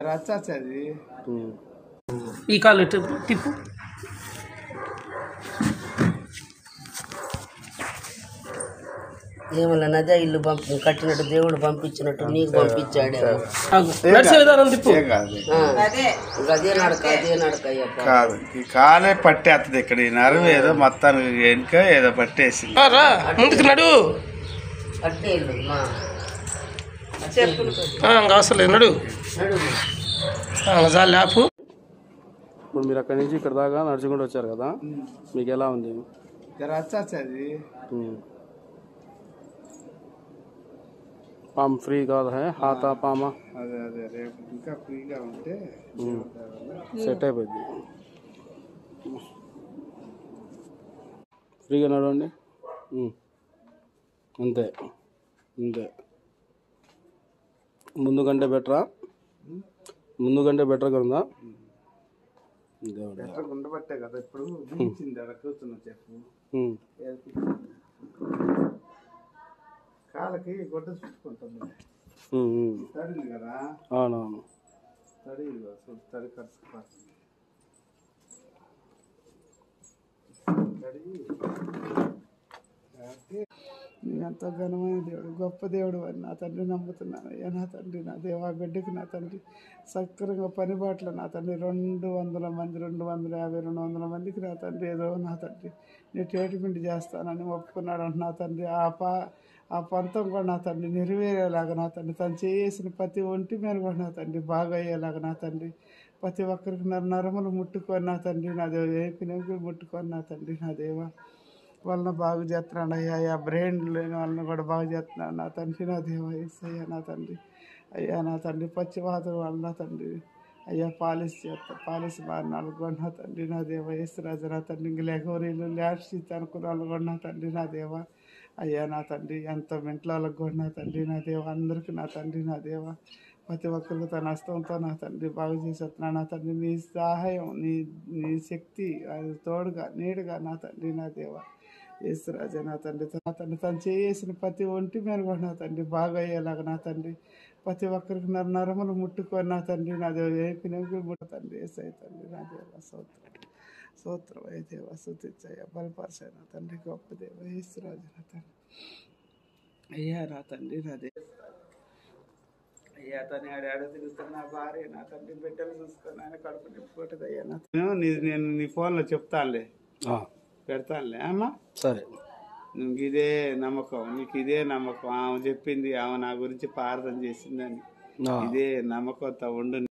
రచ్చది ఈ కాలు తిప్పు. ఏమన్నా నదే ఇల్లు కట్టినట్టు దేవుడు పంపించినట్టు నీకు పంపించాడే నడిచే విధానం తిప్పు. అదే నడక అయ్యప్ప కాదు, ఈ కాలే పట్టేస్తుంది. ఇక్కడ ఈ నరువు ఏదో మొత్తానికి వెనుక ఏదో పట్టేసి రా ముందుకు నడు. అట్టే ఇల్లు మా ఇంకా అవసరం లేదు, నడు. చాలు ఆపు. ఇప్పుడు మీరు అక్కడి నుంచి ఇక్కడ దాకా నడుచుకుంటూ వచ్చారు కదా, మీకు ఎలా ఉంది? రచ్చది పామ్ ఫ్రీ కాదు హాతా పామా అదే అదే రేపు ఇంకా ఫ్రీగా ఉంటే సెట్ అయిపోయింది. ఫ్రీగా నడవండి. అంతే అంతే. ముందు కంటే బెటరా? ముందు కంటే బెటర్గా ఉందా? ఎట్లా ఉండబట్టే కదా ఇప్పుడు దించింది. అక్కడ కూర్చున్నా చెప్పు, కాళ్ళకి గొడ్డ చుట్టుకుంటుంది. తడింది కదా, అవునవును. తడి తడి కలుసుకుపోతుంది. ఎంతో ఘనమైన దేవుడు, గొప్ప దేవుడు అని నా తండ్రి నమ్ముతున్నాను. అయ్యా నా తండ్రి, నా దేవా బిడ్డకి నా తండ్రి సక్రంగా పనిబాట్లు నా తండ్రి 200 మంది 250 200 మందికి నా తండ్రి ఏదో నా తండ్రి నీ ట్రీట్మెంట్ చేస్తానని ఒప్పుకున్నాడు అంట నా తండ్రి. ఆ పంతం కూడా నా తండ్రి నెరవేరేలాగా నా తండ్రి తను చేసిన ప్రతి ఒంటి మీద కూడా నా తండ్రి బాగా అయ్యేలాగా నా తండ్రి ప్రతి ఒక్కరికి నరములు ముట్టుకొని నా తండ్రి నా దేవ ఏపినెంకులు ముట్టుకొని నా తండ్రి నా దేవ వాళ్ళని బాగు చేస్తున్నాడు అయ్యా. బ్రెయిన్ లేని వాళ్ళని కూడా బాగు చేస్తున్నాడు నా తండ్రి నా దేవ ఏసయ్యా నా తండ్రి. అయ్యా నా తండ్రి పచ్చివాతం వాళ్ళ నా తండ్రి అయ్యా పాలిష్ మారిన వాళ్ళు కూడా నా తండ్రి నా దేవ ఏసురాజు నా తండ్రి ఇంక లెగవరీలు ల్యాడ్స్ అనుకున్న వాళ్ళు కూడా నా తండ్రి నా దేవ అయ్యా నా తండ్రి ఎంత మెంట్ల వాళ్ళకి కూడా నా తండ్రి నా దేవ అందరికీ నా తండ్రి నా దేవ ప్రతి ఒక్కరికి తన హస్తంతో నా తండ్రి బాగు చేసేస్తున్నా నా తండ్రి. నీ సహాయం నీ శక్తి అది తోడుగా నీడుగా నా తండ్రి నా దేవ యేసురాజా నా తండ్రి తను చేసిన ప్రతి ఒంటి మీద కూడా నా తండ్రి బాగా అయ్యేలాగా నా తండ్రి ప్రతి ఒక్కరికి నరములు ముట్టుకొని నా తండ్రి నా దేవ ఏపినెంకులు ముట్ట తండ్రి ఏసై తండ్రి నా దేవ స్తోత్రం అయ్యే దేవ స్తుతించయ్యా బలపరచాయి నా తండ్రి గొప్ప దేవ యేసురాజు నా తండ్రి. అయ్యా నా తండ్రి నా దేవ అయ్యా తను ఆడ తిరుగుతున్న నా భార్య నా తండ్రి బిడ్డలు చూసుకొని ఆయన కడుపు నింపుకుంటుంది అయ్యా నా నేను నీ ఫోన్లో చెప్తానులే పెడతానులే అమ్మా. సరే, నీకు ఇదే నమ్మకం ఆమె చెప్పింది, ఆమె నా గురించి ప్రార్థన చేసిందని ఇదే నమ్మకంతో ఉండు.